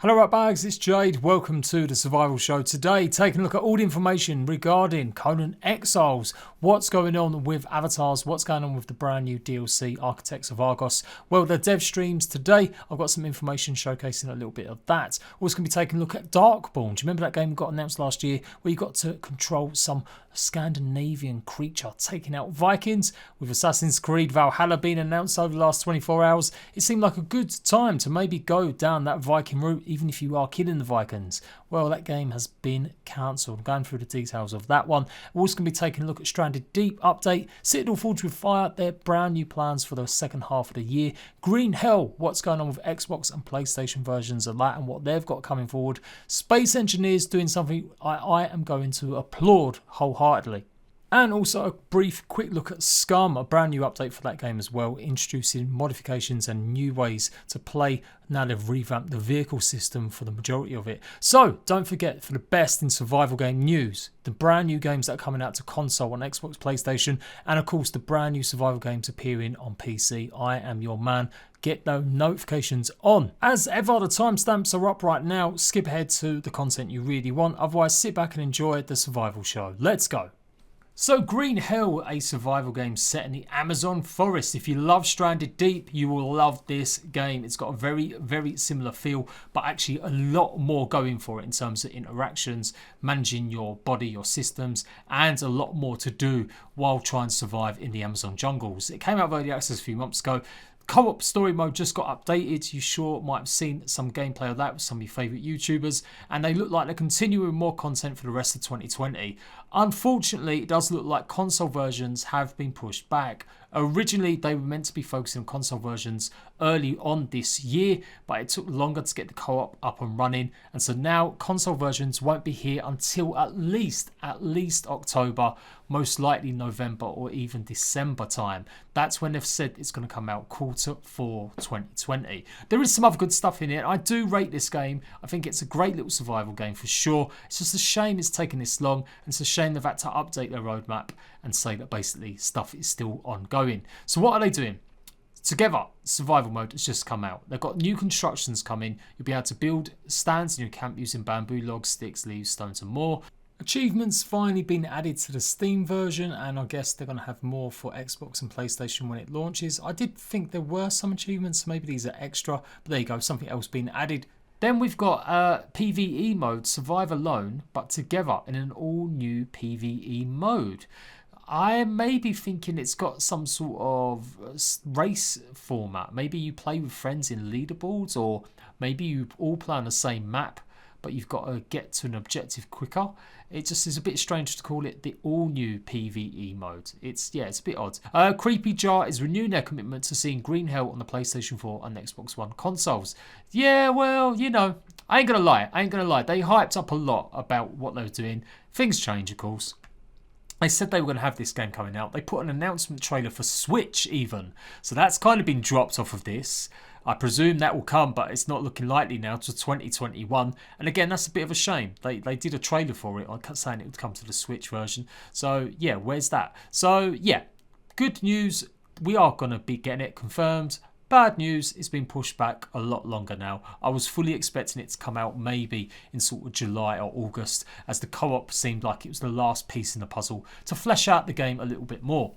Hello right bags, it's Jade. Welcome to the Survival Show. Today, taking a look at all the information regarding Conan Exiles, what's going on with avatars, what's going on with the brand new DLC, Architects of Argos. Well, the dev streams today, I've got some information showcasing a little bit of that. Also going to be taking a look at DarkBorn. Do you remember that game got announced last year where you got to control some Scandinavian creature taking out Vikings? With Assassin's Creed Valhalla being announced over the last 24 hours, it seemed like a good time to maybe go down that Viking route, even if you are killing the Vikings. Well, that game has been cancelled. Going through the details of that one. We're also going to be taking a look at Stranded Deep update, Citadel Forged with Fire, their brand new plans for the second half of the year, Green Hell, what's going on with Xbox and PlayStation versions of that and what they've got coming forward, Space Engineers doing something I am going to applaud wholeheartedly. And also a brief quick look at Scum, a brand new update for that game as well, introducing modifications and new ways to play now they've revamped the vehicle system for the majority of it. So don't forget, for the best in survival game news, the brand new games that are coming out to console on Xbox, PlayStation, and of course the brand new survival games appearing on PC. I am your man. Get those notifications on. As ever, the timestamps are up right now. Skip ahead to the content you really want. Otherwise, sit back and enjoy the survival show. Let's go. So Green Hell, a survival game set in the Amazon forest. If you love Stranded Deep, you will love this game. It's got a very similar feel, but actually a lot more going for it in terms of interactions, managing your body, your systems, and a lot more to do while trying to survive in the Amazon jungles. It came out of early access a few months ago. Co-op story mode just got updated. You sure might have seen some gameplay of that with some of your favourite YouTubers, and they look like they're continuing more content for the rest of 2020. Unfortunately, it does look like console versions have been pushed back. Originally, they were meant to be focusing on console versions early on this year, but it took longer to get the co-op up and running, and so now console versions won't be here until at least October, most likely November or even December time. That's when they've said it's going to come out Q4 2020. There is some other good stuff in it. I do rate this game. I think it's a great little survival game for sure. It's just a shame it's taken this long, and it's a shame they've had to update their roadmap and say that basically stuff is still ongoing. So what are they doing? Together, survival mode has just come out. They've got new constructions coming. You'll be able to build stands in your camp using bamboo, logs, sticks, leaves, stones and more. Achievements finally been added to the Steam version, and I guess they're going to have more for Xbox and PlayStation when it launches. I did think there were some achievements, maybe these are extra, but there you go, something else being added. Then we've got PvE mode, survive alone, but together in an all new PvE mode. I may be thinking it's got some sort of race format. Maybe you play with friends in leaderboards, or maybe you all play on the same map, but you've got to get to an objective quicker. It just is a bit strange to call it the all-new PvE mode. It's a bit odd. Creepy Jar is renewing their commitment to seeing Green Hell on the PlayStation 4 and Xbox One consoles. Yeah, well, you know, I ain't gonna lie. They hyped up a lot about what they were doing. Things change, of course. They said they were going to have this game coming out. They put an announcement trailer for Switch even. So that's kind of been dropped off of this. I presume that will come, but it's not looking likely now to 2021. And again, that's a bit of a shame. They did a trailer for it, saying it would come to the Switch version. So yeah, where's that? So yeah, good news. We are going to be getting it confirmed. Bad news, it's been pushed back a lot longer now. I was fully expecting it to come out maybe in sort of July or August, as the co-op seemed like it was the last piece in the puzzle to flesh out the game a little bit more.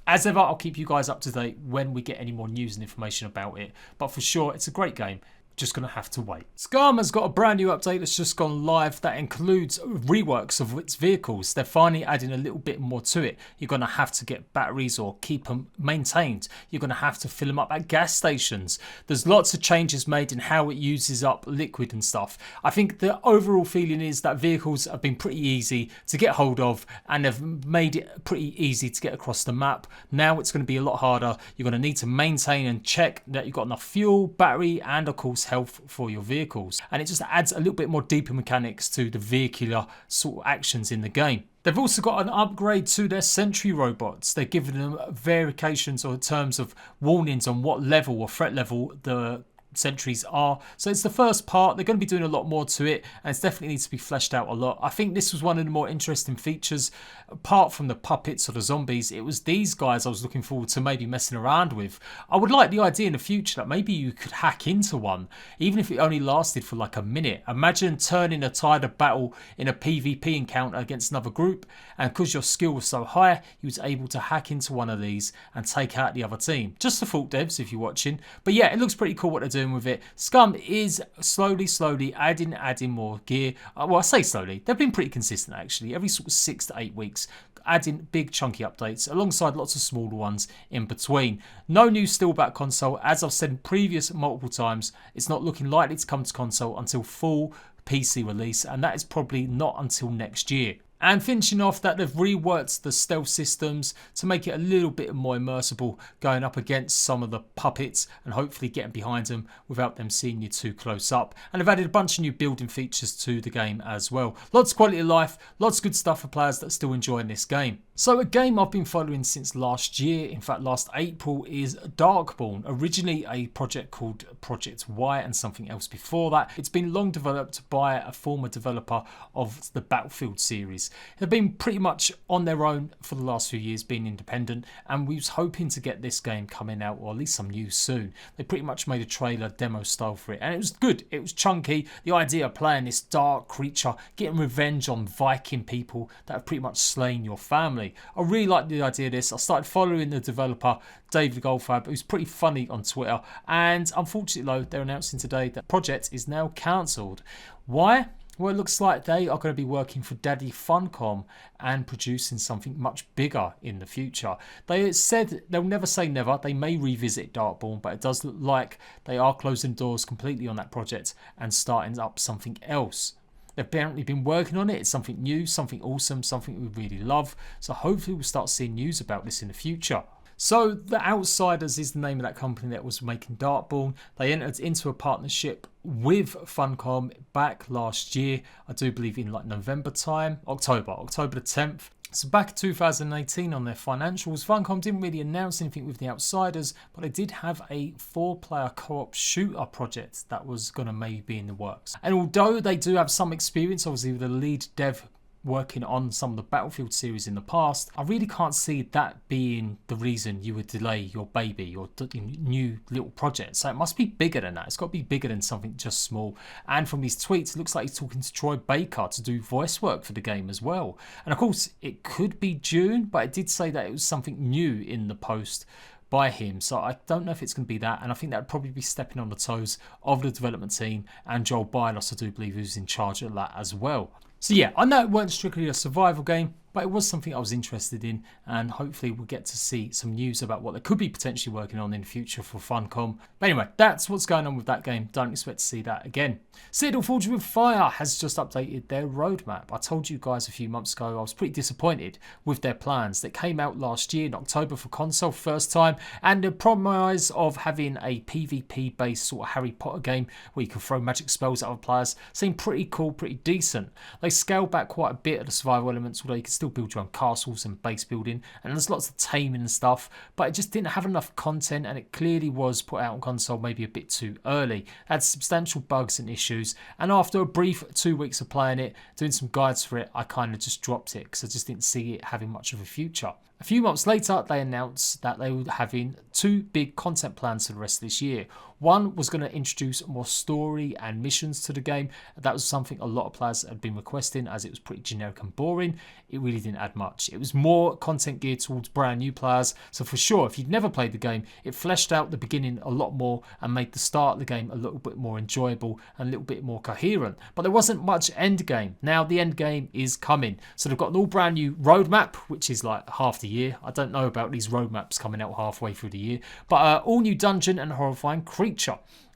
As ever, I'll keep you guys up to date when we get any more news and information about it. But for sure, it's a great game. Just going to have to wait. Scum has got a brand new update that's just gone live that includes reworks of its vehicles. They're finally adding a little bit more to it. You're going to have to get batteries or keep them maintained. You're going to have to fill them up at gas stations. There's lots of changes made in how it uses up liquid and stuff. I think the overall feeling is that vehicles have been pretty easy to get hold of, and they've made it pretty easy to get across the map. Now it's going to be a lot harder. You're going to need to maintain and check that you've got enough fuel, battery, and of course health for your vehicles, and it just adds a little bit more deeper mechanics to the vehicular sort of actions in the game. They've also got an upgrade to their sentry robots. They're giving them variations or terms of warnings on what level or threat level the sentries are. So it's the first part. They're going to be doing a lot more to it, and it definitely needs to be fleshed out a lot. I think this was one of the more interesting features. Apart from the puppets or the zombies, it was these guys I was looking forward to maybe messing around with. I would like the idea in the future that maybe you could hack into one, even if it only lasted for like a minute. Imagine turning a tide of battle in a PvP encounter against another group, and because your skill was so high, you was able to hack into one of these and take out the other team. Just the thought, devs, if you're watching. But yeah, it looks pretty cool what they're doing with it. Scum is slowly adding more gear. Well, I say slowly. They've been pretty consistent actually. Every sort of 6 to 8 weeks, adding big chunky updates alongside lots of smaller ones in between. No news still about console. As I've said in previous multiple times, it's not looking likely to come to console until full PC release, and that is probably not until next year. And finishing off that, they've reworked the stealth systems to make it a little bit more immersible, going up against some of the puppets and hopefully getting behind them without them seeing you too close up. And they've added a bunch of new building features to the game as well. Lots of quality of life, lots of good stuff for players that are still enjoying this game. So a game I've been following since last year, in fact last April, is DarkBorn. Originally a project called Project Y and something else before that. It's been long developed by a former developer of the Battlefield series. They've been pretty much on their own for the last few years, being independent, and we was hoping to get this game coming out, or at least some news soon. They pretty much made a trailer demo style for it, and it was good. It was chunky. The idea of playing this dark creature, getting revenge on Viking people that have pretty much slain your family. I really like the idea of this. I started following the developer, David Goldfab, who's pretty funny on Twitter, and unfortunately though, they're announcing today that the project is now cancelled. Why? Well, it looks like they are going to be working for Daddy Funcom and producing something much bigger in the future. They said they'll never say never. They may revisit DarkBorn, but it does look like they are closing doors completely on that project and starting up something else. They've apparently been working on it. It's something new, something awesome, something we really love. So hopefully we'll start seeing news about this in the future. So The Outsiders is the name of that company that was making DarkBorn. They entered into a partnership with Funcom back last year. I do believe in like November time, October the 10th. So back in 2018 on their financials, Funcom didn't really announce anything with The Outsiders, but they did have a 4-player co-op shooter project that was going to maybe be in the works. And although they do have some experience, obviously with the lead dev working on some of the Battlefield series in the past, I really can't see that being the reason you would delay your baby, your new little project. So it must be bigger than that. It's got to be bigger than something just small. And from these tweets, it looks like he's talking to Troy Baker to do voice work for the game as well. And of course, it could be June, but it did say that it was something new in the post by him, so I don't know if it's going to be that, and I think that would probably be stepping on the toes of the development team and Joel Bylos, I do believe, who's in charge of that as well. So yeah, I know it weren't strictly a survival game, but it was something I was interested in, and hopefully we'll get to see some news about what they could be potentially working on in the future for Funcom. But anyway, that's what's going on with that game. Don't expect to see that again. Citadel Forged with Fire has just updated their roadmap. I told you guys a few months ago I was pretty disappointed with their plans. That came out last year in October for console first time, and the promise of having a PvP based sort of Harry Potter game where you can throw magic spells at other players seemed pretty cool, pretty decent. They scaled back quite a bit of the survival elements, although you can still build your own castles and base building, and there's lots of taming and stuff, but it just didn't have enough content, and it clearly was put out on console maybe a bit too early. It had substantial bugs and issues, and after a brief 2 weeks of playing it, doing some guides for it, I kind of just dropped it because I just didn't see it having much of a future. A few months later, they announced that they were having 2 big content plans for the rest of this year. One was going to introduce more story and missions to the game. That was something a lot of players had been requesting, as it was pretty generic and boring. It really didn't add much. It was more content geared towards brand new players. So for sure, if you'd never played the game, it fleshed out the beginning a lot more and made the start of the game a little bit more enjoyable and a little bit more coherent. But there wasn't much end game. Now the end game is coming. So they've got an all brand new roadmap, which is like half the year. I don't know about these roadmaps coming out halfway through the year. But all new dungeon and horrifying creature.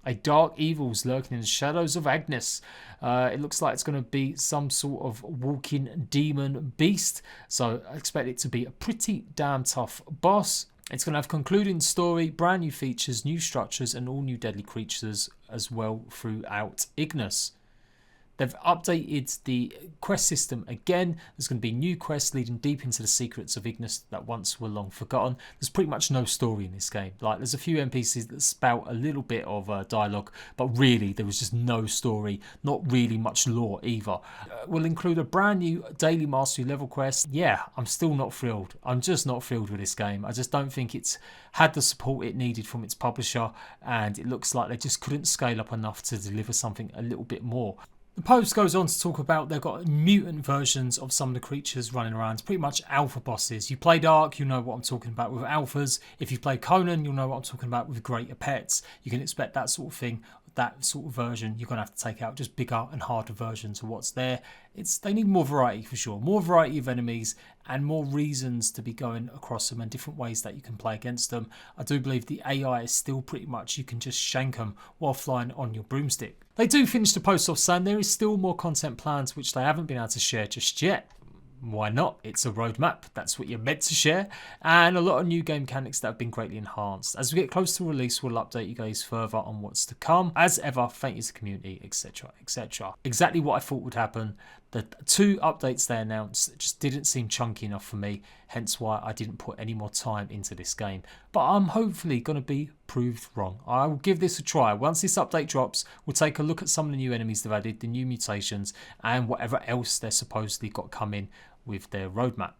A dark evil's lurking in the shadows of Agnes. It looks like it's going to be some sort of walking demon beast. So I expect it to be a pretty damn tough boss. It's going to have concluding story, brand new features, new structures, and all new deadly creatures as well throughout Ignis. They've updated the quest system again. There's going to be new quests leading deep into the secrets of Ignis that once were long forgotten. There's pretty much no story in this game. Like, there's a few NPCs that spout a little bit of dialogue, but really there was just no story, not really much lore either. We'll include a brand new daily mastery level quest. Yeah, I'm still not thrilled. I'm just not thrilled with this game. I just don't think it's had the support it needed from its publisher, and it looks like they just couldn't scale up enough to deliver something a little bit more. The post goes on to talk about they've got mutant versions of some of the creatures running around. It's pretty much alpha bosses. You play Dark, you know what I'm talking about with alphas. If you play Conan, you'll know what I'm talking about with greater pets. You can expect that sort of thing, that sort of version. You're going to have to take out just bigger and harder versions of what's there. They need more variety for sure. More variety of enemies and more reasons to be going across them and different ways that you can play against them. I do believe the AI is still pretty much, you can just shank them while flying on your broomstick. They do finish the post off saying there is still more content plans which they haven't been able to share just yet. Why not? It's a roadmap. That's what you're meant to share. And a lot of new game mechanics that have been greatly enhanced. As we get close to release, we'll update you guys further on what's to come. As ever, thank you to the community, etc, etc. Exactly what I thought would happen. The 2 updates they announced just didn't seem chunky enough for me, hence why I didn't put any more time into this game. But I'm hopefully going to be proved wrong. I will give this a try. Once this update drops, we'll take a look at some of the new enemies they've added, the new mutations, and whatever else they're supposedly got coming with their roadmap.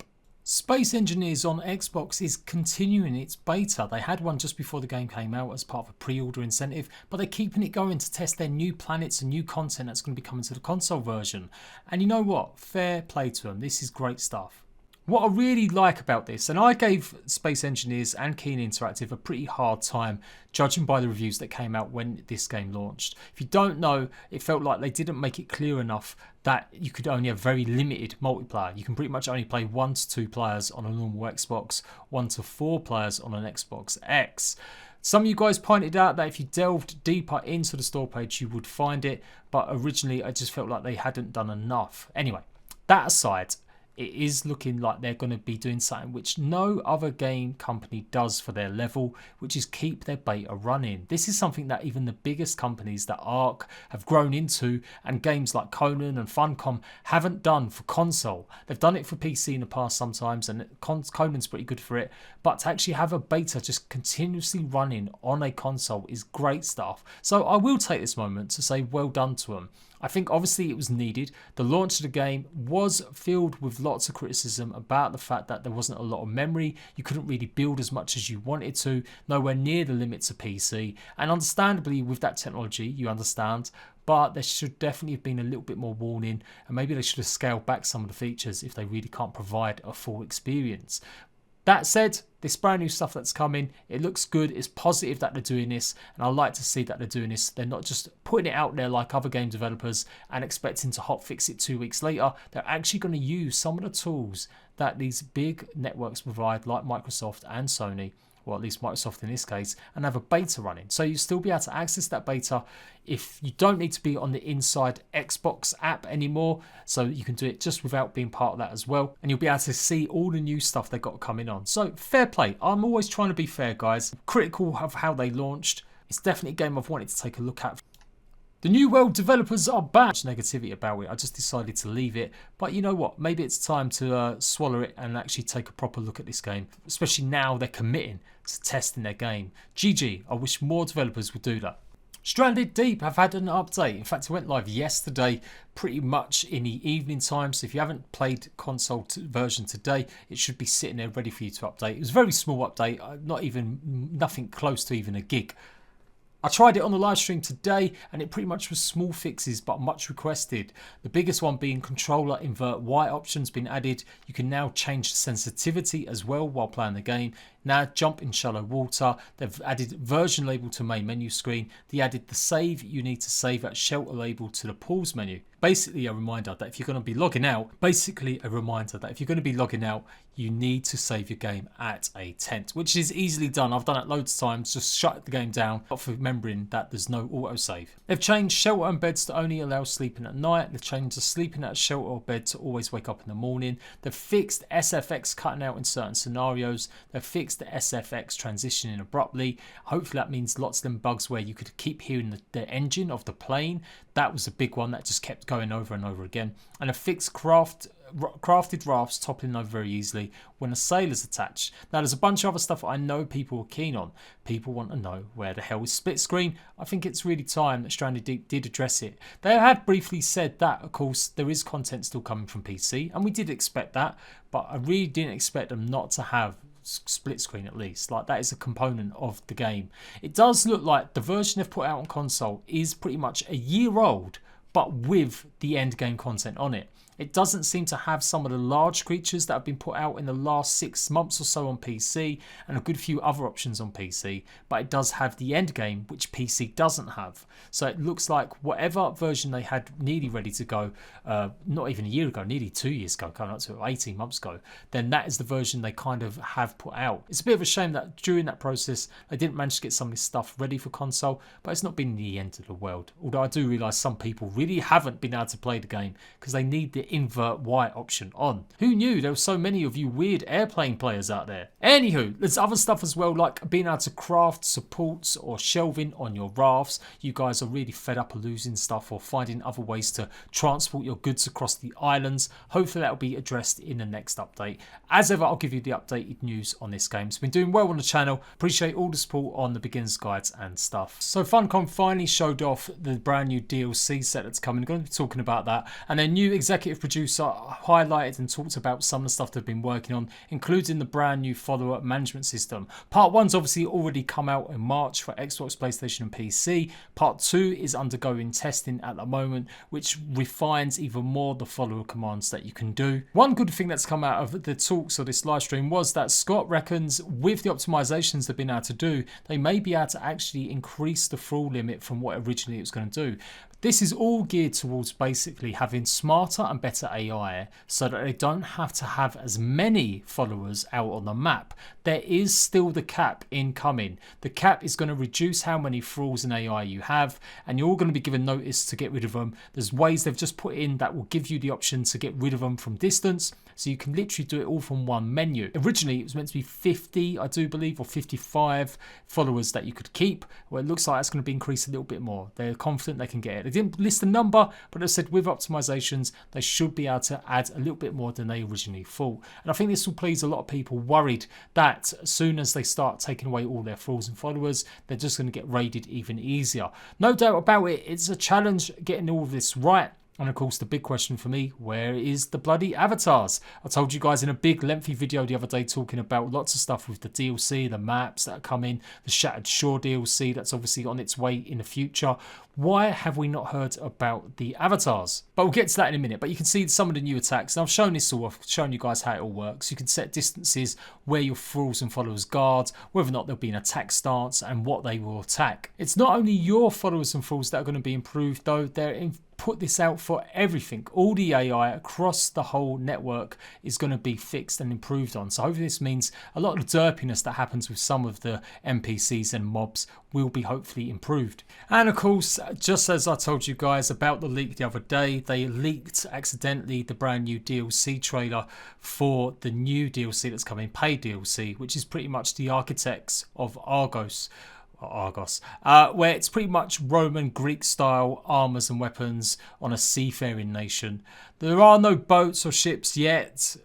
Space Engineers on Xbox is continuing its beta. They had one just before the game came out as part of a pre-order incentive, but they're keeping it going to test their new planets and new content that's going to be coming to the console version. And you know what? Fair play to them. This is great stuff. What I really like about this, and I gave Space Engineers and Keen Interactive a pretty hard time judging by the reviews that came out when this game launched. If you don't know, it felt like they didn't make it clear enough that you could only have very limited multiplayer. You can pretty much only play 1 to 2 players on a normal Xbox, 1 to 4 players on an Xbox X. Some of you guys pointed out that if you delved deeper into the store page, you would find it, but originally I just felt like they hadn't done enough. Anyway, that aside, it is looking like they're going to be doing something which no other game company does for their level, which is keep their beta running. This is something that even the biggest companies that Arc have grown into, and games like Conan and Funcom haven't done for console. They've done it for PC in the past sometimes, and Conan's pretty good for it, but to actually have a beta just continuously running on a console is great stuff. So I will take this moment to say well done to them. I think obviously it was needed. The launch of the game was filled with lots of criticism about the fact that there wasn't a lot of memory. You couldn't really build as much as you wanted to, nowhere near the limits of PC. And understandably, with that technology, you understand, but there should definitely have been a little bit more warning, and maybe they should have scaled back some of the features if they really can't provide a full experience. That said, this brand new stuff that's coming, it looks good, it's positive that they're doing this, and I like to see that they're doing this. They're not just putting it out there like other game developers and expecting to hotfix it 2 weeks later. They're actually going to use some of the tools that these big networks provide, like Microsoft and Sony, or at least Microsoft in this case, and have a beta running. So you'll still be able to access that beta if you don't need to be on the inside Xbox app anymore, so you can do it just without being part of that as well, and you'll be able to see all the new stuff they've got coming on. So fair play. I'm always trying to be fair, guys. Critical of how they launched. It's definitely a game I've wanted to take a look at. The New World developers are back. Negativity about it. I just decided to leave it. But you know what? Maybe it's time to swallow it and actually take a proper look at this game. Especially now they're committing to testing their game. GG. I wish more developers would do that. Stranded Deep have had an update. In fact, it went live yesterday, pretty much in the evening time. So if you haven't played console version today, it should be sitting there ready for you to update. It was a very small update, nothing close to even a gig. I tried it on the live stream today, and it pretty much was small fixes but much requested. The biggest one being controller invert Y options been added. You can now change the sensitivity as well while playing the game. Now jump in shallow water. They've added version label to main menu screen. They added the save you need to save at shelter label to the pause menu. Basically a reminder that if you're going to be logging out, you need to save your game at a tent, which is easily done. I've done it loads of times, just shut the game down, not remembering that there's no autosave. They've changed shelter and beds to only allow sleeping at night. They've changed the sleeping at a shelter or bed to always wake up in the morning. They've fixed SFX cutting out in certain scenarios. They've fixed fixed the SFX transitioning abruptly. Hopefully that means lots of them bugs where you could keep hearing the engine of the plane. That was a big one that just kept going over and over again. And a fixed crafted rafts toppling over very easily when a sailor's attached. Now there's a bunch of other stuff I know people are keen on. People want to know where the hell is split screen. I think it's really time that Stranded Deep did address it. They had briefly said that, of course, there is content still coming from PC, and we did expect that, but I really didn't expect them not to have split screen at least. Like, that is a component of the game. It does look like the version they've put out on console is pretty much a year old, but with the end game content on it. It doesn't seem to have some of the large creatures that have been put out in the last 6 months or so on PC, and a good few other options on PC, but it does have the end game, which PC doesn't have. So it looks like whatever version they had nearly ready to go, not even a year ago, nearly 2 years ago, coming up to 18 months ago, then that is the version they kind of have put out. It's a bit of a shame that during that process they didn't manage to get some of this stuff ready for console, but it's not been the end of the world. Although I do realise some people really haven't been able to play the game because they need the invert Y option on. Who knew there were so many of you weird airplane players out there? Anywho, there's other stuff as well, like being able to craft supports or shelving on your rafts. You guys are really fed up of losing stuff or finding other ways to transport your goods across the islands. Hopefully that will be addressed in the next update. As ever, I'll give you the updated news on this game. It's been doing well on the channel. Appreciate all the support on the beginner's guides and stuff. So Funcom finally showed off the brand new DLC set that's coming. I'm going to be talking about that, and their new executive producer highlighted and talked about some of the stuff they've been working on, including the brand new follower management system. Part 1's obviously already come out in March for Xbox, PlayStation and PC. Part 2 is undergoing testing at the moment, which refines even more the follower commands that you can do. One good thing that's come out of the talks of this live stream was that Scott reckons with the optimizations they've been able to do, they may be able to actually increase the thrall limit from what originally it was going to do. This is all geared towards basically having smarter and better AI so that they don't have to have as many followers out on the map. There is still the cap incoming. The cap is going to reduce how many thralls and AI you have, and you're all going to be given notice to get rid of them. There's ways they've just put in that will give you the option to get rid of them from distance, so you can literally do it all from one menu. Originally it was meant to be 50, I do believe, or 55 followers that you could keep. Well, it looks like it's going to be increased a little bit more. They're confident they can get it. They didn't list a number, but they said with optimizations they should be able to add a little bit more than they originally thought. And I think this will please a lot of people worried that as soon as they start taking away all their thralls and followers, they're just going to get raided even easier. No doubt about it, it's a challenge getting all of this right. And of course the big question for me, where is the bloody avatars? I told you guys in a big lengthy video the other day talking about lots of stuff with the DLC, the maps that are coming, the Shattered Shore DLC that's obviously on its way in the future. Why have we not heard about the avatars? But we'll get to that in a minute. But you can see some of the new attacks. And I've shown this all, I've shown you guys how it all works. You can set distances where your thralls and followers guard, whether or not there'll be an attack stance and what they will attack. It's not only your followers and thralls that are going to be improved though, put this out for everything. All the AI across the whole network is going to be fixed and improved on. So hopefully this means a lot of the derpiness that happens with some of the NPCs and mobs will be hopefully improved. And of course, just as I told you guys about the leak the other day, they leaked accidentally the brand new DLC trailer for the new DLC that's coming, paid DLC, which is pretty much the architects of Argos, where it's pretty much Roman Greek style armors and weapons on a seafaring nation. There are no boats or ships yet.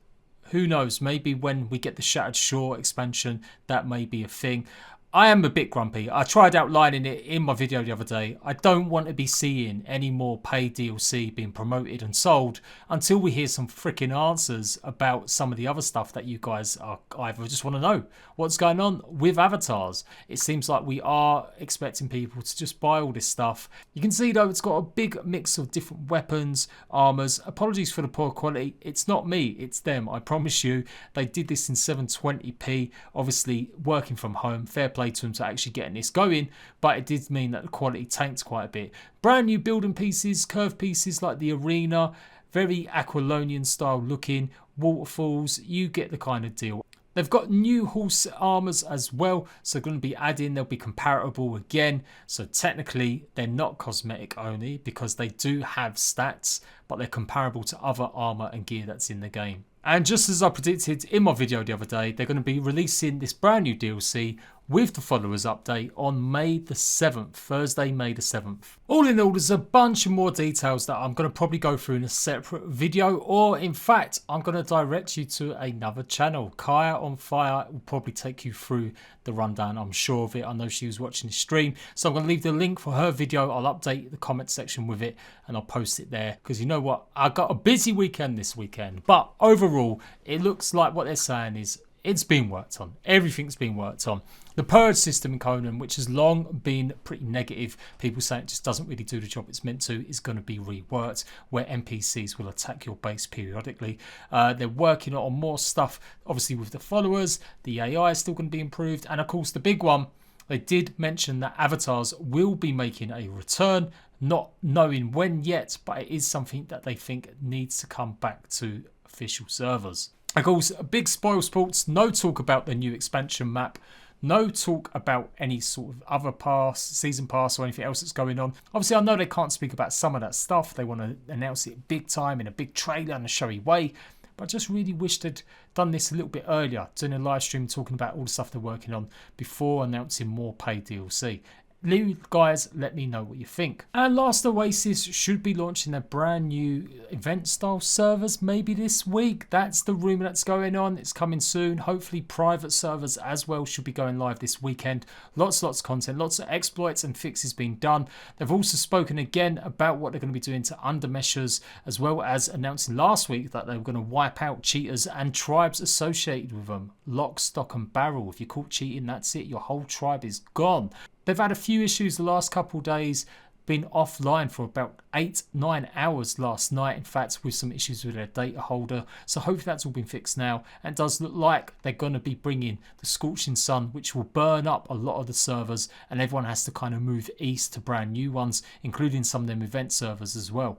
Who knows, maybe when we get the Shattered Shore expansion that may be a thing. I am a bit grumpy. I tried outlining it in my video the other day. I don't want to be seeing any more paid DLC being promoted and sold until we hear some freaking answers about some of the other stuff that you guys are either just want to know. What's going on with avatars? It seems like we are expecting people to just buy all this stuff. You can see though it's got a big mix of different weapons, armors. Apologies for the poor quality. It's not me, it's them. I promise you. They did this in 720p. Obviously working from home. Fair play to them to actually getting this going, but it did mean that the quality tanked quite a bit. Brand new building pieces, curved pieces like the arena, very Aquilonian style looking, waterfalls, you get the kind of deal. They've got new horse armors as well, so they're going to be adding, they'll be comparable again. So technically they're not cosmetic only because they do have stats, but they're comparable to other armor and gear that's in the game. And just as I predicted in my video the other day, they're going to be releasing this brand new DLC with the followers update on May the 7th, Thursday, May the 7th. All in all, there's a bunch of more details that I'm going to probably go through in a separate video, or in fact, I'm going to direct you to another channel. Kaya on Fire will probably take you through the rundown, I'm sure of it. I know she was watching the stream, so I'm going to leave the link for her video. I'll update the comment section with it and I'll post it there, because you know what, I got a busy weekend this weekend, but overall, it looks like what they're saying is it's been worked on. Everything's been worked on. The purge system in Conan, which has long been pretty negative, people say it just doesn't really do the job it's meant to, is going to be reworked, where NPCs will attack your base periodically. They're working on more stuff, obviously with the followers. The AI is still going to be improved, and of course the big one, they did mention that avatars will be making a return, not knowing when yet, but it is something that they think needs to come back to official servers. Of course, big spoil sports, no talk about the new expansion map, no talk about any sort of other pass, season pass or anything else that's going on. Obviously, I know they can't speak about some of that stuff. They want to announce it big time in a big trailer and a showy way. But I just really wish they'd done this a little bit earlier, doing a live stream talking about all the stuff they're working on before announcing more paid DLC. Leave, guys, let me know what you think. And last, Oasis should be launching their brand new event style servers maybe this week. That's the rumour that's going on. It's coming soon. Hopefully private servers as well should be going live this weekend. Lots of content, lots of exploits and fixes being done. They've also spoken again about what they're going to be doing to undermeshers, as well as announcing last week that they were going to wipe out cheaters and tribes associated with them. Lock, stock and barrel. If you're caught cheating, that's it. Your whole tribe is gone. They've had a few issues the last couple of days, been offline for about 8-9 hours last night, in fact, with some issues with their data holder. So hopefully that's all been fixed now. And it does look like they're going to be bringing the scorching sun, which will burn up a lot of the servers, and everyone has to kind of move east to brand new ones, including some of them event servers as well.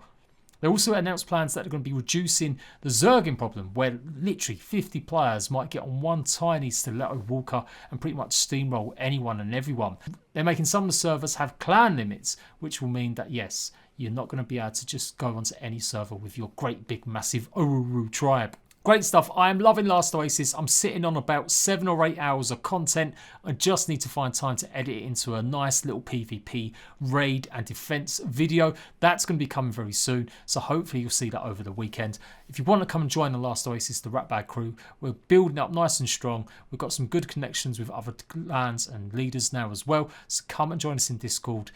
They also announced plans that are going to be reducing the Zerging problem, where literally 50 players might get on one tiny stiletto walker and pretty much steamroll anyone and everyone. They're making some of the servers have clan limits, which will mean that yes, you're not going to be able to just go onto any server with your great big massive Ururu tribe. Great stuff. I am loving Last Oasis. I'm sitting on about 7 or 8 hours of content. I just need to find time to edit it into a nice little PvP raid and defense video. That's going to be coming very soon, so hopefully you'll see that over the weekend. If you want to come and join the Last Oasis, the Rat Bag crew, we're building up nice and strong. We've got some good connections with other clans and leaders now as well, so come and join us in Discord.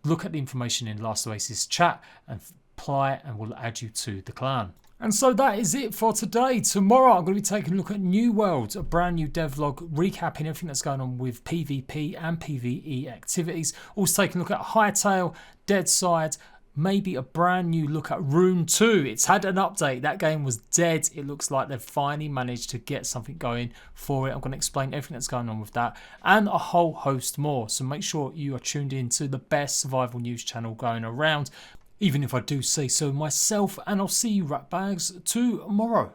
Look at the information in Last Oasis chat and apply, and we'll add you to the clan. And so that is it for today. Tomorrow I'm going to be taking a look at New World, a brand new devlog, recapping everything that's going on with PvP and PvE activities. Also taking a look at Hightail, Deadside, maybe a brand new look at Rune 2. It's had an update. That game was dead. It looks like they've finally managed to get something going for it. I'm going to explain everything that's going on with that and a whole host more. So make sure you are tuned in to the best survival news channel going around, even if I do say so myself, and I'll see you ratbags tomorrow.